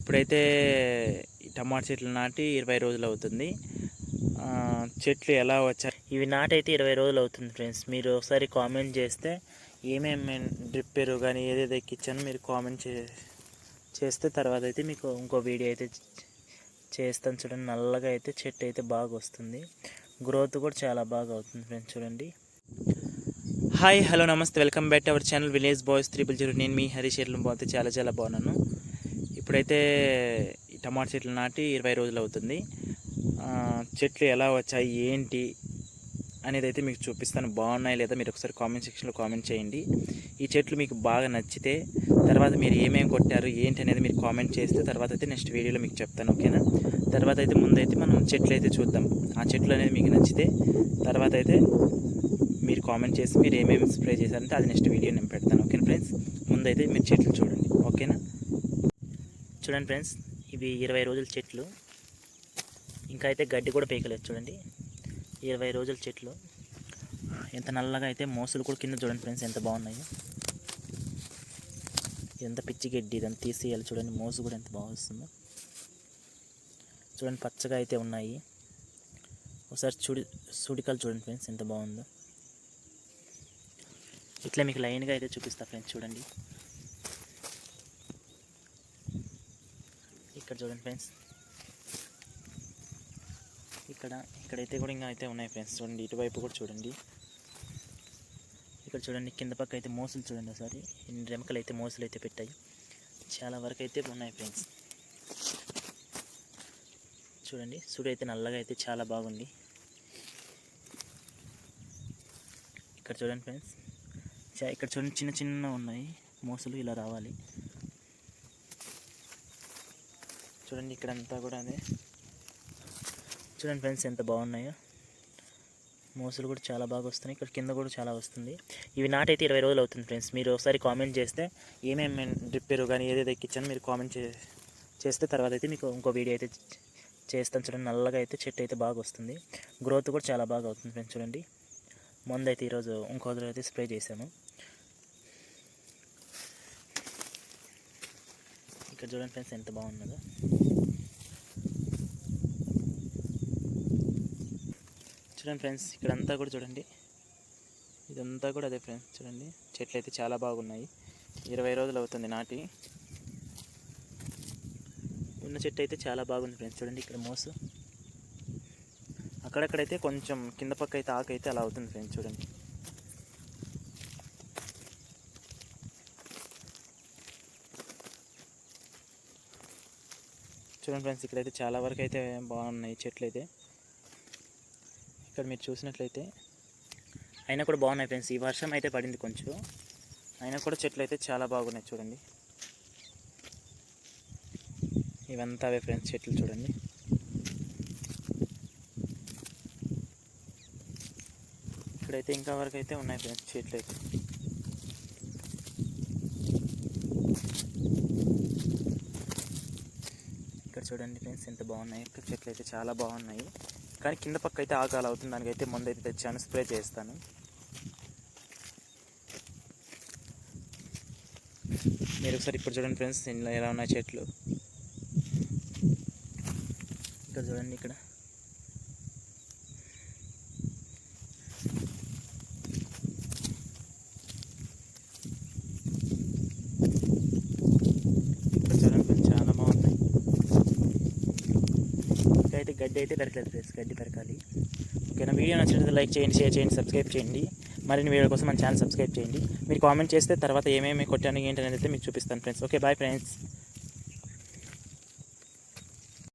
ఇప్పుడైతే ఈ టమాటా చెట్లు నాటి 20 రోజులు అవుతుంది. చెట్లు ఎలా వచ్చాయి, ఇవి నాటైతే 20 రోజులు అవుతుంది ఫ్రెండ్స్. మీరు ఒకసారి కామెంట్ చేస్తే ఏమేమి డ్రిప్ ఎరువు కానీ ఏదేదో ఎక్కించానో మీరు కామెంట్ చేస్తే తర్వాత అయితే మీకు ఇంకో వీడియో అయితే చేస్తాను. చూడండి, నల్లగా అయితే చెట్టు అయితే బాగా వస్తుంది, గ్రోత్ కూడా చాలా బాగా అవుతుంది ఫ్రెండ్స్. చూడండి. హాయ్, హలో, నమస్తే, welcome back to our channel village boys 000. నేను మీ హరీష్. ఎట్లా పోతే చాలా బాగున్నాను. ఇప్పుడైతే ఈ టమాటా చెట్లు నాటి 20 రోజులు అవుతుంది. చెట్లు ఎలా వచ్చాయి ఏంటి అనేది అయితే మీకు చూపిస్తాను. బాగున్నాయి లేదా మీరు ఒకసారి కామెంట్ సెక్షన్లో కామెంట్ చేయండి. ఈ చెట్లు మీకు బాగా నచ్చితే తర్వాత మీరు ఏమేమి కొట్టారు ఏంటి అనేది మీరు కామెంట్ చేస్తే తర్వాత అయితే నెక్స్ట్ వీడియోలో మీకు చెప్తాను, ఓకేనా. తర్వాత అయితే ముందైతే మనం చెట్లు అయితే చూద్దాం. ఆ చెట్లు అనేది మీకు నచ్చితే తర్వాత అయితే మీరు కామెంట్ చేసి మీరు ఏమేమి స్ప్రే చేశారంటే అది నెక్స్ట్ వీడియో నేను పెడతాను, ఓకేనా ఫ్రెండ్స్. ముందైతే మీరు చెట్లు చూడండి, ఓకేనా. చూడండి ఫ్రెండ్స్, ఇవి 20 రోజుల చెట్లు. ఇంకా అయితే గడ్డి కూడా పీకలేదు. చూడండి, 20 రోజుల చెట్లు ఎంత నల్లగా అయితే, మోసులు కూడా కింద చూడండి ఫ్రెండ్స్ ఎంత బాగున్నాయి. ఇదంతా పిచ్చి గడ్డి, ఇదంతా తీసేయాలి. చూడండి, మోసు కూడా ఎంత బాగా వస్తుందో. చూడండి, పచ్చగా అయితే ఉన్నాయి. ఒకసారి సుడికాలు చూడండి ఫ్రెండ్స్ ఎంత బాగుందో. ఇట్లా మీకు లైన్గా అయితే చూపిస్తా ఫ్రెండ్స్. చూడండి, ఇక్కడ చూడండి ఫ్రెండ్స్, ఇక్కడైతే కూడా ఇంకా అయితే ఉన్నాయి ఫ్రెండ్స్. చూడండి, ఇటువైపు కూడా చూడండి. ఇక్కడ చూడండి, కింద పక్క అయితే మోసులు చూడండి ఒకసారి. ఇన్ని రెమకలు అయితే మోసులు అయితే పెట్టాయి, చాలా వరకు అయితే ఉన్నాయి ఫ్రెండ్స్. చూడండి, సుడి అయితే నల్లగా అయితే చాలా బాగుంది. ఇక్కడ చూడండి ఫ్రెండ్స్, ఇక్కడ చూడండి చిన్న ఉన్నాయి మోసులు, ఇలా రావాలి. చూడండి, ఇక్కడంతా కూడా అదే. చూడండి ఫ్రెండ్స్ ఎంత బాగున్నాయో, మోసులు కూడా చాలా బాగా వస్తున్నాయి. ఇక్కడ కింద కూడా చాలా వస్తుంది. ఇవి నాటైతే 20 రోజులు అవుతుంది ఫ్రెండ్స్. మీరు ఒకసారి కామెంట్ చేస్తే ఏమేమి డ్రిప్ ఎరువు కానీ ఏదేదో ఎక్కించానో మీరు కామెంట్ చేస్తే తర్వాత అయితే మీకు ఇంకో వీడియో అయితే చేస్తాను. చూడండి, నల్లగా అయితే చెట్టు అయితే బాగా వస్తుంది, గ్రోత్ కూడా చాలా బాగా అవుతుంది ఫ్రెండ్స్. చూడండి, మందు అయితే ఈరోజు ఇంకో రోజు అయితే స్ప్రే చేశాను. ఇక్కడ చూడండి ఫ్రెండ్స్ ఎంత బాగున్నదో. చూడండి ఫ్రెండ్స్, ఇక్కడంతా కూడా చూడండి, ఇదంతా కూడా అదే ఫ్రెండ్స్. చూడండి, చెట్లు అయితే చాలా బాగున్నాయి. 20 రోజులు అవుతుంది నాటి. ఉన్న చెట్టు అయితే చాలా బాగుంది ఫ్రెండ్స్. చూడండి, ఇక్కడ మోసు అక్కడక్కడైతే కొంచెం కింద పక్క అయితే ఆకు అయితే అలా అవుతుంది ఫ్రెండ్స్. చూడండి, చూడండి ఫ్రెండ్స్, ఇక్కడైతే చాలా వరకు అయితే బాగున్నాయి చెట్లు అయితే. ఇక్కడ మీరు చూసినట్లయితే అయినా కూడా బాగున్నాయి ఫ్రెండ్స్. ఈ వర్షం అయితే పడింది కొంచెం, అయినా కూడా చెట్లు అయితే చాలా బాగున్నాయి. చూడండి, ఇవంతా అవే ఫ్రెండ్స్ చెట్లు. చూడండి, ఇక్కడైతే ఇంకా వరకు అయితే ఉన్నాయి ఫ్రెండ్స్ చెట్లు అయితే. ఇక్కడ చూడండి ఫ్రెండ్స్ ఎంత బాగున్నాయి. ఇక్కడ చెట్లు అయితే చాలా బాగున్నాయి, కానీ కింద పక్క అయితే ఆగాలి అవుతుంది. దానికైతే ముందు అయితే తెచ్చాను, స్ప్రే చేస్తాను. మీరు ఒకసారి ఇప్పుడు చూడండి ఫ్రెండ్స్ ఇందులో ఎలా ఉన్నాయి చెట్లు. ఇక్కడ చూడండి, ఇక్కడ చూడండి ఫ్రెండ్స్ చాలా బాగున్నాయి. అయితే గడ్డి అయితే పెరగలేదు ఫ్రెండ్స్, గడ్డి పెరగాలి, ఓకేనా. వీడియో నచ్చినట్లయితే లైక్ చేయండి, షేర్ చేయండి, సబ్స్క్రైబ్ చేయండి. మరిన్ని వీడియో కోసం మన ఛానల్ సబ్స్క్రైబ్ చేయండి. మీరు కామెంట్ చేస్తే తర్వాత ఏమేమి కొట్టాను ఏంటి అనేది అయితే మీకు చూపిస్తాను ఫ్రెండ్స్. Okay, bye friends.